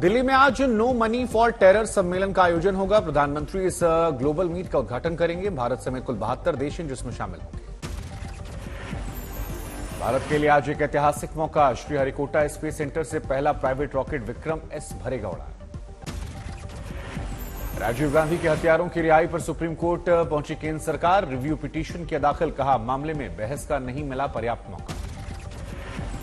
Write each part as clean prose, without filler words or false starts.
दिल्ली में आज no money for terror सम्मेलन का आयोजन होगा। प्रधानमंत्री इस ग्लोबल मीट का उद्घाटन करेंगे। भारत समेत कुल 72 देश हैं जिसमें शामिल होंगे। भारत के लिए आज एक ऐतिहासिक मौका। श्रीहरिकोटा स्पेस सेंटर से पहला प्राइवेट रॉकेट विक्रम एस भरेगा उड़ान। राजीव गांधी के हत्यारों की रिहाई पर सुप्रीम कोर्ट पहुंची केंद्र सरकार। रिव्यू पिटीशन किया दाखिल, कहा मामले में बहस का नहीं मिला पर्याप्त मौका।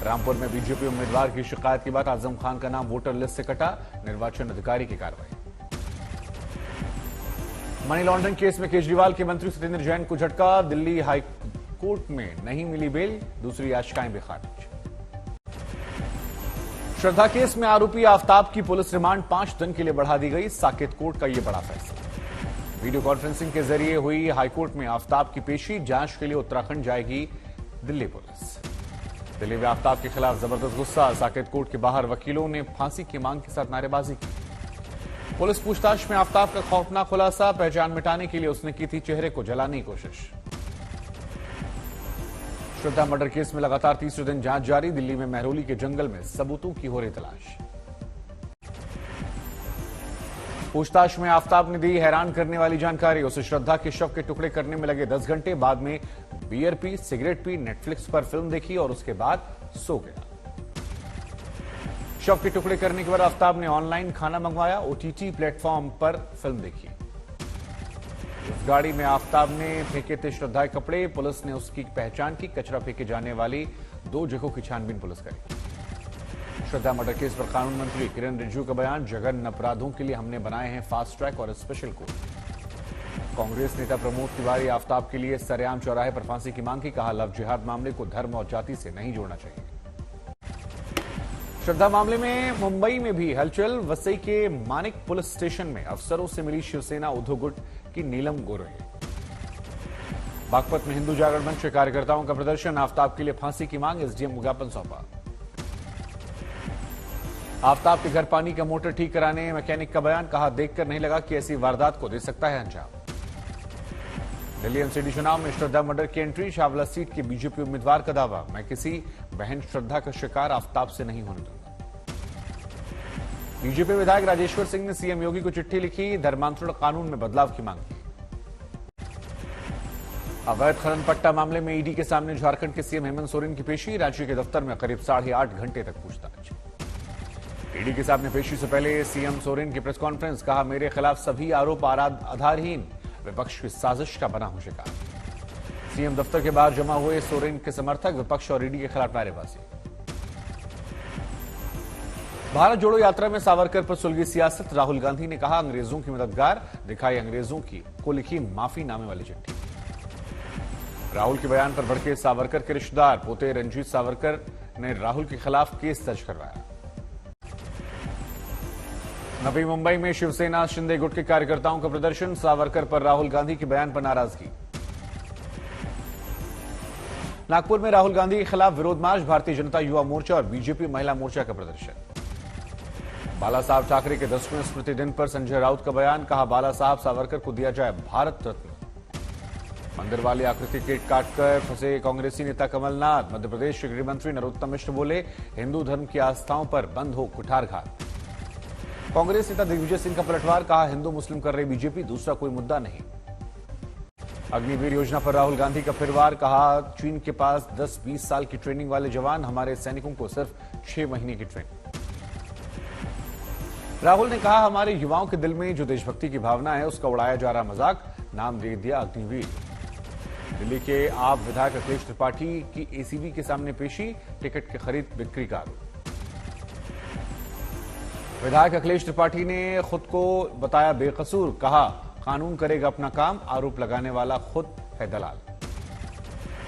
रामपुर में बीजेपी उम्मीदवार की शिकायत के बाद आजम खान का नाम वोटर लिस्ट से कटा, निर्वाचन अधिकारी की कार्रवाई। मनी लॉन्ड्रिंग केस में केजरीवाल के मंत्री सत्येंद्र जैन को झटका। दिल्ली हाई कोर्ट में नहीं मिली बेल, दूसरी याचिकाएं भी खारिज। श्रद्धा केस में आरोपी आफ्ताब की पुलिस रिमांड 5 दिन के लिए बढ़ा दी गई। साकेत कोर्ट का यह बड़ा फैसला। वीडियो कॉन्फ्रेंसिंग के जरिए हुई हाईकोर्ट में आफ्ताब की पेशी। जांच के लिए उत्तराखंड जाएगी दिल्ली पुलिस। दिल्ली में आफ्ताब के खिलाफ जबरदस्त गुस्सा। साकेत कोर्ट के बाहर वकीलों ने फांसी की मांग के साथ नारेबाजी की। पुलिस पूछताछ में आफ्ताब का खौफनाक खुलासा। पहचान मिटाने के लिए उसने की थी चेहरे को जलाने की कोशिश। श्रद्धा मर्डर केस में लगातार तीसरे दिन जांच जारी। दिल्ली में महरौली के जंगल में सबूतों की हो रही तलाश। पूछताछ में आफ्ताब ने दी हैरान करने वाली जानकारी। उसे श्रद्धा के शव के टुकड़े करने में लगे 10 घंटे। बाद में बियर पी, सिगरेट पी, नेटफ्लिक्स पर फिल्म देखी और उसके बाद सो गया। शव के टुकड़े करने के बाद आफ्ताब ने ऑनलाइन खाना मंगवाया। ओटीटी प्लेटफॉर्म पर फिल्म देखी। उस गाड़ी में आफ्ताब ने फेंके थे श्रद्धा के कपड़े। पुलिस ने उसकी पहचान की। कचरा फेंके जाने वाली 2 जगहों की छानबीन पुलिस करेगी। श्रद्धा मर्डर केस पर कानून मंत्री किरण रिजिजू का बयान। जघन्य अपराधों के लिए हमने बनाए हैं फास्ट ट्रैक और स्पेशल कोर्ट। कांग्रेस नेता प्रमोद तिवारी आफ्ताब के लिए सरेआम चौराहे पर फांसी की मांग की। कहा लव जिहाद मामले को धर्म और जाति से नहीं जोड़ना चाहिए। श्रद्धा मामले में मुंबई में भी हलचल। वसई के मानिक पुलिस स्टेशन में अफसरों से मिली शिवसेना उद्धव गुट की नीलम गोरे। बागपत में हिंदू जागरण मंच के कार्यकर्ताओं का प्रदर्शन। आफ्ताब के लिए फांसी की मांग, एसडीएम को ज्ञापन सौंपा। आफ्ताब के घर पानी का मोटर ठीक कराने मैकेनिक का बयान। कहा देखकर नहीं लगा कि ऐसी वारदात को दे सकता है अंजाम। दिल्ली एमसीडी चुनाव में श्रद्धा मर्डर की एंट्री। शावला सीट के बीजेपी उम्मीदवार का दावा, मैं किसी बहन श्रद्धा का शिकार आफ्ताब से नहीं होने दूंगा। बीजेपी विधायक राजेश्वर सिंह ने सीएम योगी को चिट्ठी लिखी। धर्मांतरण कानून में बदलाव की मांग की। अवैध खनन पट्टा मामले में ईडी के सामने झारखंड के सीएम हेमंत सोरेन की पेशी। राज्य के दफ्तर में करीब 8.5 घंटे तक पूछताछ। ईडी के सामने पेशी से पहले सीएम सोरेन की प्रेस कॉन्फ्रेंस। कहा मेरे खिलाफ सभी आरोप आधारहीन, विपक्ष की साजिश का बना हूं शिकार। सीएम दफ्तर के बाहर जमा हुए सोरेन के समर्थक। विपक्ष और ईडी के खिलाफ नारेबाजी। भारत जोड़ो यात्रा में सावरकर पर सुलगी सियासत। राहुल गांधी ने कहा अंग्रेजों की मददगार, दिखाई अंग्रेजों की को लिखी माफी नामे वाली चिट्ठी। राहुल के बयान पर भड़के सावरकर के रिश्तेदार। पोते रंजीत सावरकर ने राहुल के खिलाफ केस दर्ज करवाया। नवी मुंबई में शिवसेना शिंदे गुट के कार्यकर्ताओं का प्रदर्शन। सावरकर पर राहुल गांधी के बयान पर नाराजगी। नागपुर में राहुल गांधी के खिलाफ विरोध मार्च। भारतीय जनता युवा मोर्चा और बीजेपी महिला मोर्चा का प्रदर्शन। बाला साहब ठाकरे के 10वें स्मृति दिन पर संजय राउत का बयान। कहा बाला साहब सावरकर को दिया जाए भारत रत्न। मंदिर वाली आकृति केक काटकर फंसे कांग्रेसी नेता कमलनाथ। मध्य प्रदेश के गृह मंत्री नरोत्तम मिश्र बोले हिंदू धर्म की आस्थाओं पर बंद हो कुठारघात। कांग्रेस नेता दिग्विजय सिंह का पलटवार। कहा हिंदू मुस्लिम कर रही बीजेपी, दूसरा कोई मुद्दा नहीं। अग्निवीर योजना पर राहुल गांधी का फिर वार। कहा चीन के पास 10-20 साल की ट्रेनिंग वाले जवान, हमारे सैनिकों को सिर्फ 6 महीने की ट्रेनिंग। राहुल ने कहा हमारे युवाओं के दिल में जो देशभक्ति की भावना है उसका उड़ाया जा रहा मजाक, नाम दे दिया अग्निवीर। दिल्ली के आप विधायक अखिलेश त्रिपाठी की एसीबी के सामने पेशी। टिकट की खरीद बिक्री का आरोप। विधायक अखिलेश त्रिपाठी ने खुद को बताया बेकसूर। कहा कानून करेगा अपना काम, आरोप लगाने वाला खुद है दलाल।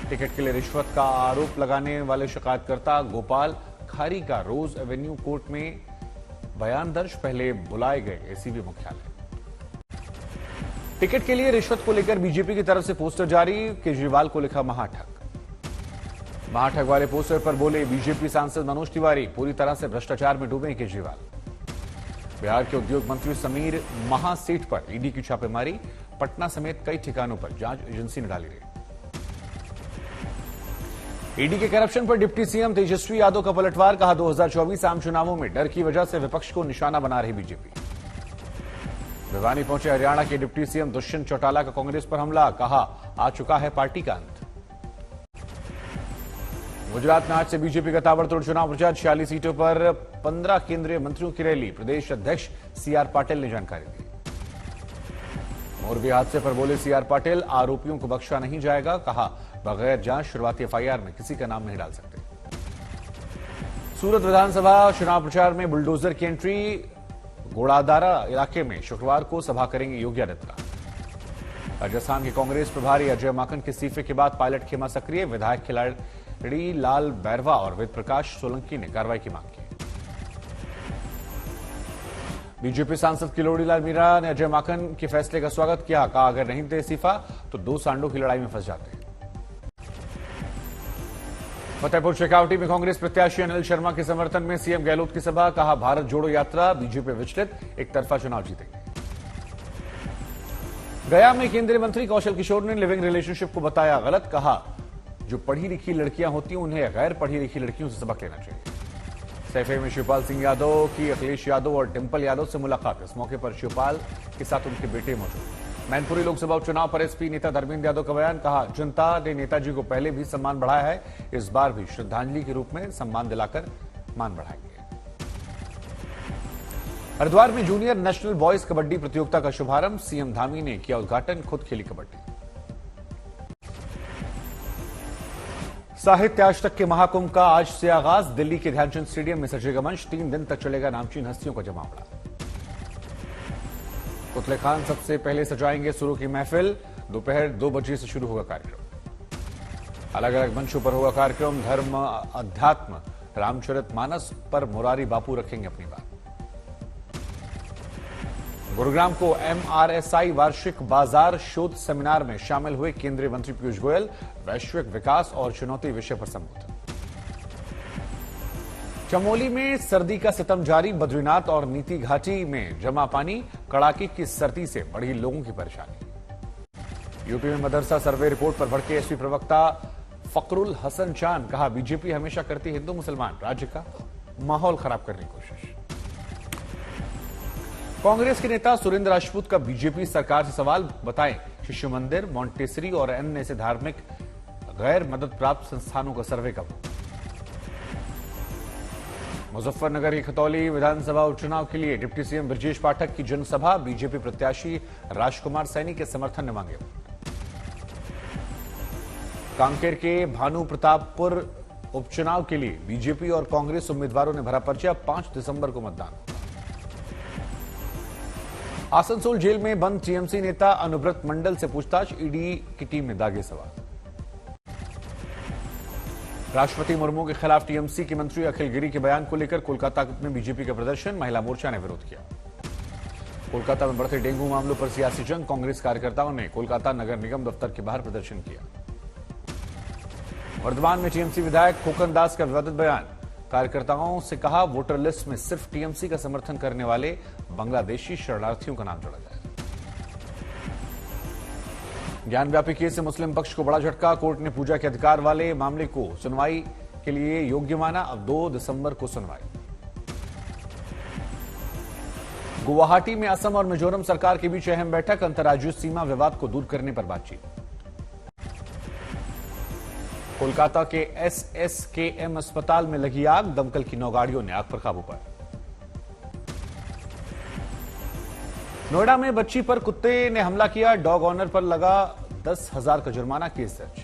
टिकट के लिए रिश्वत का आरोप लगाने वाले शिकायतकर्ता गोपाल खारी का रोज एवेन्यू कोर्ट में बयान दर्ज। पहले बुलाए गए एसीबी मुख्यालय। टिकट के लिए रिश्वत को लेकर बीजेपी की तरफ से पोस्टर जारी। केजरीवाल को लिखा महाठग। महाठग वाले पोस्टर पर बोले बीजेपी सांसद मनोज तिवारी, पूरी तरह से भ्रष्टाचार में डूबे केजरीवाल। बिहार के उद्योग मंत्री समीर महासेठ पर ईडी की छापेमारी। पटना समेत कई ठिकानों पर जांच एजेंसी ने डाली रेड। ईडी के करप्शन पर डिप्टी सीएम तेजस्वी यादव का पलटवार, कहा 2024 आम चुनावों में डर की वजह से विपक्ष को निशाना बना रही बीजेपी। भिवानी पहुंचे हरियाणा के डिप्टी सीएम दुष्यंत चौटाला का कांग्रेस पर हमला, कहा आ चुका है पार्टी का अंत। गुजरात में आज से बीजेपी का ताबड़तोड़ चुनाव प्रचार, 46 सीटों पर 15 केंद्रीय मंत्रियों की रैली, प्रदेश अध्यक्ष सीआर पाटिल ने जानकारी दी। मोरबी हादसे पर बोले सीआर पाटिल, आरोपियों को बख्शा नहीं जाएगा, कहा बगैर जांच शुरुआती एफआईआर में किसी का नाम नहीं डाल सकते। सूरत विधानसभा चुनाव प्रचार में बुलडोजर की एंट्री, घोड़ादारा इलाके में शुक्रवार को सभा करेंगे योगी आदित्यनाथ। राजस्थान के कांग्रेस प्रभारी अजय माकन के इस्तीफे के बाद पायलट खेमा सक्रिय, विधायक खिलाड़ी लाल बैरवा और वेद प्रकाश सोलंकी ने कार्रवाई की मांग की। बीजेपी सांसद किरोड़ीलाल मीणा ने अजय माकन के फैसले का स्वागत किया, कहा अगर नहीं देते इस्तीफा तो 2 सांडों की लड़ाई में फंस जाते हैं। फतेहपुर शेखावटी में कांग्रेस प्रत्याशी अनिल शर्मा के समर्थन में सीएम गहलोत की सभा, कहा भारत जोड़ो यात्रा, बीजेपी विचलित, एक तरफा चुनाव जीतेंगे। गया में केंद्रीय मंत्री कौशल किशोर ने लिविंग रिलेशनशिप को बताया गलत, कहा जो पढ़ी लिखी लड़कियां होती हैं उन्हें गैर पढ़ी लिखी लड़कियों से सबक लेना चाहिए। सैफे में शिवपाल सिंह यादव की अखिलेश यादव और डिंपल यादव से मुलाकात, इस मौके पर शिवपाल के साथ उनके बेटे मौजूद। मैनपुरी लोकसभा उपचुनाव पर एसपी नेता धर्मेंद्र यादव का बयान, कहा जनता ने नेताजी को पहले भी सम्मान बढ़ाया है, इस बार भी श्रद्धांजलि के रूप में सम्मान दिलाकर मान बढ़ाएंगे। हरिद्वार में जूनियर नेशनल बॉयज कबड्डी प्रतियोगिता का शुभारंभ, सीएम धामी ने किया उद्घाटन, खुद खेली कबड्डी। साहित्य आज तक के महाकुंभ का आज से आगाज, दिल्ली के ध्यानचंद स्टेडियम में सजेगा मंच, 3 दिन तक चलेगा नामचीन हस्तियों का जमावड़ा। पुतले खान सबसे पहले सजाएंगे सुरों की महफिल, दोपहर 2 बजे से शुरू होगा कार्यक्रम। अलग अलग मंचों पर होगा कार्यक्रम, धर्म अध्यात्म रामचरितमानस पर मुरारी बापू रखेंगे अपनी बात। गुरुग्राम को एमआरएसआई वार्षिक बाजार शोध सेमिनार में शामिल हुए केंद्रीय मंत्री पीयूष गोयल, वैश्विक विकास और चुनौती विषय पर संबोधन। चमोली में सर्दी का सितम जारी, बद्रीनाथ और नीति घाटी में जमा पानी, कड़ाके की सर्दी से बढ़ी लोगों की परेशानी। यूपी में मदरसा सर्वे रिपोर्ट पर भड़के एसपी प्रवक्ता फकरुल हसन चांद, कहा बीजेपी हमेशा करती हिंदू मुसलमान, राज्य का माहौल खराब करने की कोशिश। कांग्रेस के नेता सुरेंद्र राजपूत का बीजेपी सरकार से सवाल, बताएं शिशु मंदिर, मॉन्टेसरी और अन्य से धार्मिक गैर मदद प्राप्त संस्थानों का सर्वे कब होगा। मुजफ्फरनगर की खतौली विधानसभा उपचुनाव के लिए डिप्टी सीएम ब्रजेश पाठक की जनसभा, बीजेपी प्रत्याशी राजकुमार सैनी के समर्थन ने मांगे। कांकेर के भानु प्रतापपुर उपचुनाव के लिए बीजेपी और कांग्रेस उम्मीदवारों ने भरा पर्चा, 5 दिसंबर को मतदान। आसनसोल जेल में बंद टीएमसी नेता अनुव्रत मंडल से पूछताछ, ईडी की टीम ने दागे सवाल। राष्ट्रपति मुर्मू के खिलाफ टीएमसी के मंत्री अखिल गिरी के बयान को लेकर कोलकाता में बीजेपी का प्रदर्शन, महिला मोर्चा ने विरोध किया। कोलकाता में बढ़ते डेंगू मामलों पर सियासी जंग, कांग्रेस कार्यकर्ताओं ने कोलकाता नगर निगम दफ्तर के बाहर प्रदर्शन किया। वर्धमान में टीएमसी विधायक खोकन दास का विवादित बयान, कार्यकर्ताओं से कहा वोटर लिस्ट में सिर्फ टीएमसी का समर्थन करने वाले बांग्लादेशी शरणार्थियों का नाम जोड़ा जाए। ज्ञानव्यापी केस से मुस्लिम पक्ष को बड़ा झटका, कोर्ट ने पूजा के अधिकार वाले मामले को सुनवाई के लिए योग्य माना, अब 2 दिसंबर को सुनवाई। गुवाहाटी में असम और मिजोरम सरकार के बीच अहम बैठक, अंतर्राज्यीय सीमा विवाद को दूर करने पर बातचीत। कोलकाता के एसएसकेएम अस्पताल में लगी आग, दमकल की 9 गाड़ियों ने आग पर काबू पाया। नोएडा में बच्ची पर कुत्ते ने हमला किया, डॉग ऑनर पर लगा 10,000 का जुर्माना, केस दर्ज।